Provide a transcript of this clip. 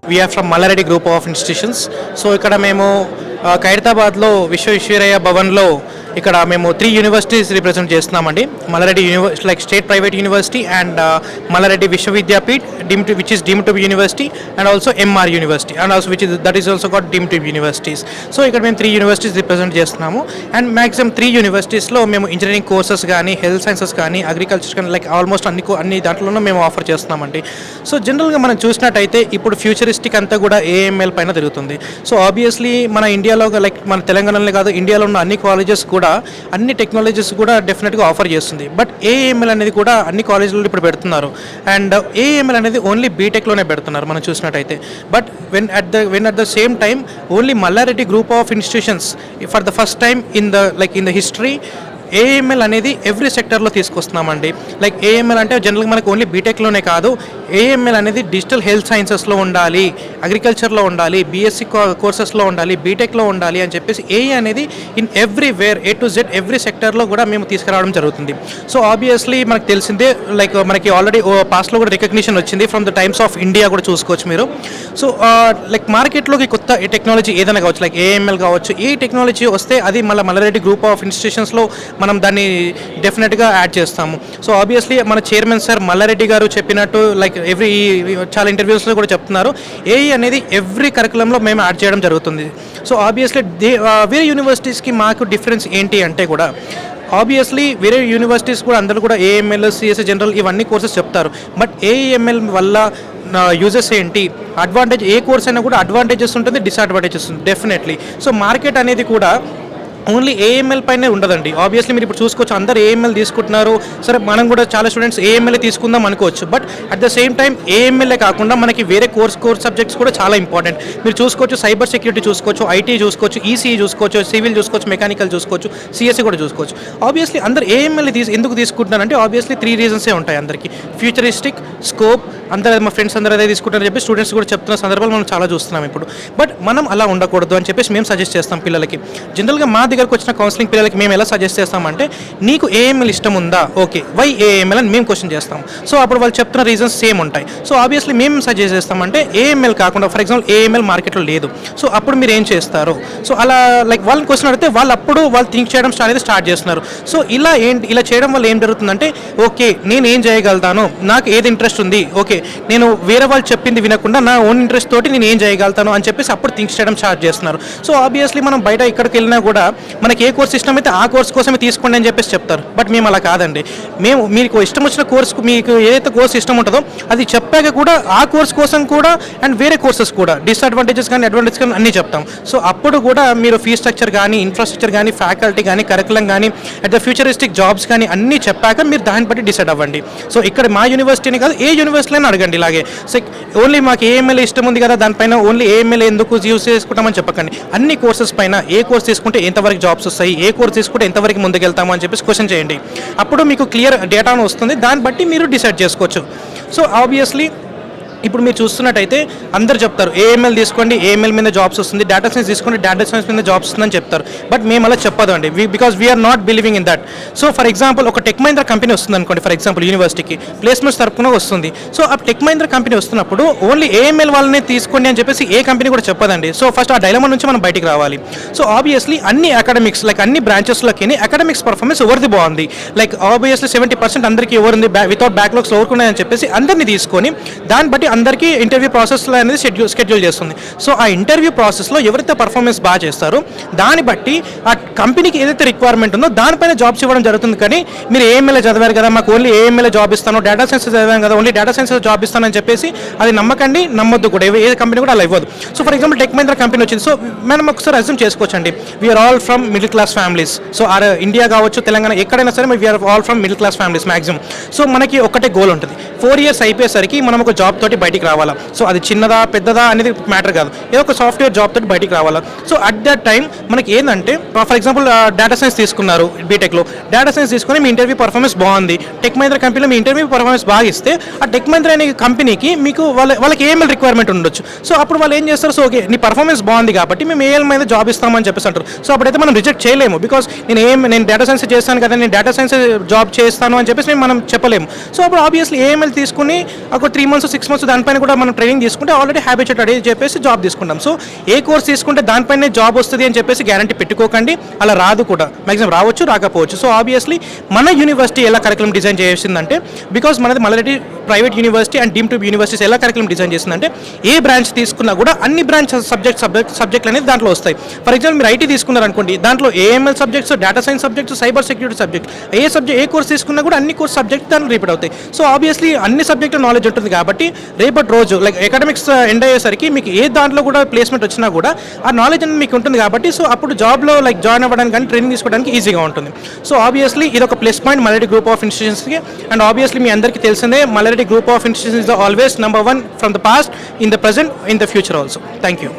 We are from Mallareddy Group of Institutions. So ikkada memo Khairatabad లో విశ్వేశ్వరయ్య భవన్ లో ఇక్కడ మేము 3 యూనివర్సిటీస్ రిప్రజెంట్ చేస్తున్నామండి. Malla Reddy university like state private university and Malla Reddy Vishwavidyapeeth which is deemed to be university, and also MR University, and also that is also got deemed to be universities. So ఇక్కడ మేము 3 universities represent చేస్తున్నాము. And maximum 3 యూనివర్సిటీస్లో మేము engineering courses కానీ, health sciences కానీ, agriculture కానీ, like almost అన్ని దాంట్లోనూ మేము ఆఫర్ చేస్తున్నామండి. సో జనరల్గా మనం చూసినట్టయితే ఇప్పుడు ఫ్యూచరిస్టిక్ అంతా కూడా AML పైన తిరుగుతుంది. సో ఆబ్వియస్లీ మన ఇండియాలో లైక్ మన తెలంగాణలో కాదు, ఇండియాలో ఉన్న అన్ని కాలేజెస్ కూడా అన్ని టెక్నాలజీస్ కూడా డెఫినెట్గా ఆఫర్ చేస్తుంది. బట్ AML అనేది కూడా అన్ని కాలేజీలలో ఇప్పుడు పెడుతున్నారు. అండ్ AML అనేది ఓన్లీ బీటెక్లోనే పెడుతున్నారు మనం చూసినట్టయితే. But when at the same time only Malla Reddy group of institutions for the first time in the history AML అనేది ఎవ్రీ సెక్టర్లో తీసుకొస్తున్నామండి. లైక్ AML అంటే జనరల్గా మనకు ఓన్లీ బీటెక్లోనే కాదు, AML అనేది డిజిటల్ హెల్త్ సైన్సెస్లో ఉండాలి, అగ్రికల్చర్లో ఉండాలి, BSc కోర్సెస్లో ఉండాలి, బీటెక్లో ఉండాలి అని చెప్పేసి AI అనేది in everywhere A to Z every సెక్టర్లో కూడా మేము తీసుకురావడం జరుగుతుంది. సో ఆబ్వియస్లీ మనకు తెలిసిందే, లైక్ మనకి ఆల్రెడీ పాస్ట్లో కూడా రికగ్నిషన్ వచ్చింది from the times of India కూడా చూసుకోవచ్చు మీరు. సో లైక్ మార్కెట్లోకి కొత్త టెక్నాలజీ ఏదైనా కావచ్చు, లైక్ AML కావచ్చు, ఏ టెక్నాలజీ వస్తే అది మళ్ళీ మల్లారెడ్డి గ్రూప్ ఆఫ్ ఇన్స్టిట్యూషన్స్లో మనం దాన్ని డెఫినెట్గా యాడ్ చేస్తాము. సో ఆబ్వియస్లీ మన చైర్మన్ సార్ మల్లారెడ్డి గారు చెప్పినట్టు లైక్ చాలా ఇంటర్వ్యూస్లో కూడా చెప్తున్నారు, AI అనేది ఎవ్రీ కరికులంలో మేము యాడ్ చేయడం జరుగుతుంది. సో ఆబ్వియస్లీ వేరే యూనివర్సిటీస్కి మాకు డిఫరెన్స్ ఏంటి అంటే కూడా ఆబ్వియస్లీ వేరే యూనివర్సిటీస్ కూడా అందరూ కూడా AML, CS జనరల్ ఇవన్నీ కోర్సెస్ చెప్తారు. బట్ AML వల్ల యూజెస్ ఏంటి, అడ్వాంటేజ్, ఏ కోర్స్ అయినా కూడా అడ్వాంటేజెస్ ఉంటుంది, డిసడ్వాంటేజెస్ ఉంటుంది డెఫినెట్లీ. సో మార్కెట్ అనేది కూడా ఓన్లీ AML పైనే ఉండదండి. ఆబ్వియస్లీ మీరు ఇప్పుడు చూసుకోవచ్చు, అందరు AML తీసుకుంటున్నారు, సరే మనం కూడా చాలా స్టూడెంట్స్ AML తీసుకుందాం అనుకోవచ్చు. But at the same time AML కాకుండా మనకి వేరే కోర్స్ సబ్జెక్ట్స్ కూడా చాలా ఇంపార్టెంట్. మీరు చూసుకోవచ్చు, సైబర్ సెక్యూరిటీ చూసుకోవచ్చు, IT చూసుకోవచ్చు, ECE చూసుకోవచ్చు, సివిల్ చూసుకోవచ్చు, మెకానికల్ చూసుకోవచ్చు, CSE కూడా చూసుకోవచ్చు. ఆబ్వియస్లీ అందరు AML ఎందుకు తీసుకుంటున్నారంటే ఆబ్వియస్లీ 3 రీజన్సే ఉంటాయి అందరికీ. ఫ్యూచరిస్టిక్, స్కోప్, అందరూ మా ఫ్రెండ్స్ అందరూ అదే తీసుకుంటారని చెప్పి స్టూడెంట్స్ కూడా చెప్తున్న సందర్భాలు మనం చాలా చూస్తున్నాం ఇప్పుడు. బట్ మనం అలా ఉండకూడదు అని చెప్పేసి మేము సజెస్ట్ చేస్తాం పిల్లలకి. జనరల్గా మా దగ్గరకు వచ్చిన కౌన్సిలింగ్ పిల్లలకి మేము ఎలా సజెస్ట్ చేస్తామంటే, నీకు AML ఇష్టం ఉందా, ఓకే, వై AML అని మేము క్వశ్చన్ చేస్తాం. సో అప్పుడు వాళ్ళు చెప్తున్న రీజన్స్ సేమ్ ఉంటాయి. సో ఆబ్వియస్లీ మేము సజెస్ట్ చేస్తామంటే AML కాకుండా ఫర్ ఎగ్జాంపుల్ AML మార్కెట్లో లేదు, సో అప్పుడు మీరు ఏం చేస్తారు, సో అలా లైక్ వాళ్ళని క్వశ్చన్ అడిగితే వాళ్ళు థింక్ చేయడం స్టార్ట్ చేస్తున్నారు. సో ఇలా చేయడం వల్ల ఏం జరుగుతుందంటే, ఓకే నేను ఏం చేయగలుగుతాను, నాకు ఏది ఇంట్రెస్ట్ ఉంది, ఓకే నేను వేరే వాళ్ళు చెప్పింది వినకుండా నా ఓన్ ఇంట్రెస్ట్ తోటి నేను ఏం చేయగలుగుతాను అని చెప్పేసి అప్పుడు థింక్ చేయడం స్టార్ట్ చేస్తున్నారు. సో ఆబ్వియస్లీ మనం బయట ఎక్కడికి వెళ్ళినా కూడా మనకి ఏ కోర్స్ ఇష్టం అయితే ఆ కోర్స్ కోసమే తీసుకోండి అని చెప్పేసి చెప్తారు. బట్ మేము అలా కాదండి. మేము మీకు ఇష్టం వచ్చిన కోర్సుకు మీకు ఏదైతే కోర్స్ ఇష్టం ఉంటుందో అది చెప్పాక కూడా ఆ కోర్స్ కోసం కూడా అండ్ వేరే కోర్సెస్ కూడా డిసడ్వాంటేజెస్ కానీ అడ్వాంటేజెస్ కానీ అన్నీ చెప్తాం. సో అప్పుడు కూడా మీరు ఫీ స్ట్రక్చర్ కానీ, ఇన్ఫ్రాస్ట్రక్చర్ కానీ, ఫ్యాకల్టీ కానీ, కరికులం కానీ, అట్ ద ఫ్యూచరిస్టిక్ జాబ్స్ కానీ అన్నీ చెప్పాక మీరు దాన్ని బట్టి డిసైడ్ అవ్వండి. సో ఇక్కడ మా యూనివర్సిటీని కాదు, ఏ యూనివర్సిటీలో అడగండి ఇలాగే. సో ఓన్లీ మాకు AML ఇష్టం ఉంది కదా దానిపైన ఓన్లీ AML ఎందుకు యూజ్ చేసుకుంటామని చెప్పకండి. అన్ని కోర్సెస్ పైన ఏ కోర్స్ తీసుకుంటే ఎంతవరకు జాబ్స్ వస్తాయి, ఏ కోర్స్ తీసుకుంటే ఎంతవరకు ముందుకెళ్తాము అని చెప్పేసి క్వశ్చన్ చేయండి. అప్పుడు మీకు క్లియర్ డేటా వస్తుంది, దాన్ని బట్టి మీరు డిసైడ్ చేసుకోవచ్చు. సో ఆబ్వియస్లీ ఇప్పుడు మీరు చూస్తున్నట్టయితే అందరు చెప్తారు AML తీసుకోండి, AML మీద జాబ్స్ వస్తుంది, డేటా సైన్స్ తీసుకోండి, డేటా సైన్స్ మీద జాబ్స్ వస్తుందని చెప్తారు. బట్ మేము అలా చెప్పదు అండి, because we are not believing in that. So for example ఒక టెక్ మహీంద్రా కంపెనీ వస్తుంది అనుకోండి, ఫర్ ఎగ్జాంపుల్ యూనివర్సిటీకి ప్లేస్మెంట్స్ తరపున వస్తుంది. సో ఆ టెక్ మహీంద్రా కంపెనీ వస్తున్నప్పుడు ఓన్లీ AML వాళ్ళని తీసుకోండి అని చెప్పేసి ఏ కంపెనీ కూడా చెప్పదండి. సో ఫస్ట్ ఆ డైలమా నుంచి మనం బయటికి రావాలి. సో ఆబ్వియస్లీ అన్ని అకాడమిక్స్ లైక్ అన్ని బ్రాంచెస్లోకి అకాడమిక్స్ పర్ఫార్మెన్స్ ఎవరిది బాగుంది, లైక్ ఆబ్వియస్లీ 70% అందరికీ ఎవరుంది, వితౌట్ బ్యాక్లాగ్స్ ఎవరుకున్నాయని చెప్పేసి అందరినీ తీసుకొని దాన్ని బట్టి అందరికీ ఇంటర్వ్యూ ప్రాసెస్లో అనేది షెడ్యూల్ చేస్తుంది. సో ఆ ఇంటర్వ్యూ ప్రాసెస్లో ఎవరైతే పర్ఫార్మెన్స్ బాగా చేస్తారో దాన్ని బట్టి ఆ కంపెనీకి ఏదైతే రిక్వైర్మెంట్ ఉందో దానిపైన జాబ్స్ ఇవ్వడం జరుగుతుంది. కానీ మీరు AML చదివారు కదా, మాకు ఓన్లీ AML జాబ్ ఇస్తాను, డేటా సైన్స్ చదివాను కదా ఓన్లీ డేటా సైన్స్ జాబ్ ఇస్తానని చెప్పేసి అది నమ్మకండి, నమ్మొద్దు కూడా. ఏ కంపెనీ కూడా అలా ఇవ్వదు. So for example tech Mahindra company వచ్చింది, సో మనం ఒకసారి అజ్యూమ్ చేసుకోవచ్చండి, we are all from middle class families. So India కావచ్చు, తెలంగాణ ఎక్కడైనా సరే we are all from middle class families maximum. So మనకి ఒకటే గోల్ ఉంటుంది, 4 years అయిపోయేసరికి మనం ఒక జాబ్ తోటి తోటి బయటికి రావాలా. సో అది చిన్నదా పెద్దదా అనేది మ్యాటర్ కాదు, ఏదో ఒక సాఫ్ట్వేర్ జాబ్ తోటి బయటికి రావాలా. సో అట్ దట్ టైం మనకి ఏంటంటే ఫర్ ఎగ్జాంపుల్ డేటా సైన్స్ తీసుకున్నారు బీటెక్లో, డేటా సైన్స్ తీసుకుని మీ ఇంటర్వ్యూ పర్ఫార్మెన్స్ బాగుంది, టెక్ మహీంద్రా కంపెనీలో మీ ఇంటర్వ్యూ పర్ఫార్మెన్స్ బాగా ఇస్తే ఆ టెక్ మహీంద్రా అనే కంపెనీకి మీకు వాళ్ళకి ఏఎంఎల్ రిక్వైర్మెంట్ ఉండొచ్చు. సో అప్పుడు వాళ్ళు ఏం చేస్తారు, సో ఓకే నీ పర్ఫార్మెన్స్ బాగుంది కాబట్టి మేము ఏఎల్ మీద జాబ్ ఇస్తామని చెప్పేసి అంటారు. సో అప్పుడైతే మనం రిజెక్ట్ చేయలేము, బికాస్ నేను డేటా సైన్స్ చేస్తాను కదా, నేను డేటా సైన్స్ జాబ్ చేస్తాను అని చెప్పేసి మనం చెప్పలేము. సో అప్పుడు ఆబ్వియస్లీ ఏఎంఎల్ తీసుకుని ఒక 3 months 6 months దానిపైన కూడా మనం ట్రైనింగ్ తీసుకుంటే ఆల్రెడీ హ్యాబిచుయేట్ అని చెప్పేసి జాబ్ తీసుకుంటాం. సో ఏ కోర్స్ తీసుకుంటే దానిపైనే జాబ్ వస్తుంది అని చెప్పేసి గ్యారంటీ పెట్టుకోకండి, అలా రాదు కూడా, మ్యాక్సిమం రావచ్చు రాకపోవచ్చు. సో ఆబ్వియస్లీ మన యూనివర్సిటీ ఎలా కరికులం డిజైన్ చేసిందంటే, బికాస్ మనది Malla Reddy private university and deem to universities ఎలా కరికులం డిజైన్ చేసిందంటే ఏ బ్రాంచ్ తీసుకున్నా కూడా అన్ని బ్రాంచ్ సబ్జెక్టులు అనేది దాంట్లో వస్తాయి. ఫర్ ఎగ్జాంపుల్ మీరు ఐటీ తీసుకున్నారనుకోండి, దాంట్లో AML subjects, data science subjects, cyber security subject, ఏ కోర్స్ తీసుకున్నా కూడా అన్ని కోర్స్ సబ్జెక్ట్ దాంట్లో రిపీట్ అవుతాయి. సో ఆబ్వియస్లీ అన్ని సబ్జెక్టు నాలెడ్జ్ ఉంటుంది కాబట్టి రేపటి రోజు లైక్ అకాడమిక్స్ ఎండ్ అయ్యేసరికి మీకు ఏ దాంట్లో కూడా ప్లేస్మెంట్ వచ్చినా కూడా ఆ నాలెడ్జ్ అనేది మీకు ఉంటుంది కాబట్టి సో అప్పుడు జాబ్లో లైక్ జాయిన్ అవ్వడానికి కానీ ట్రైనింగ్ తీసుకోవడానికి ఈజీగా ఉంటుంది. సో ఆబ్వియస్లీ ఇది ఒక plus point Malla Reddy group of ఇన్స్టిట్యూషన్స్కి. అండ్ ఆబ్వియస్లీ మీ అందరికీ తెలిసిందే Malla Reddy group of institutions is always #1 from the past, in the present, in the future also. Thank you.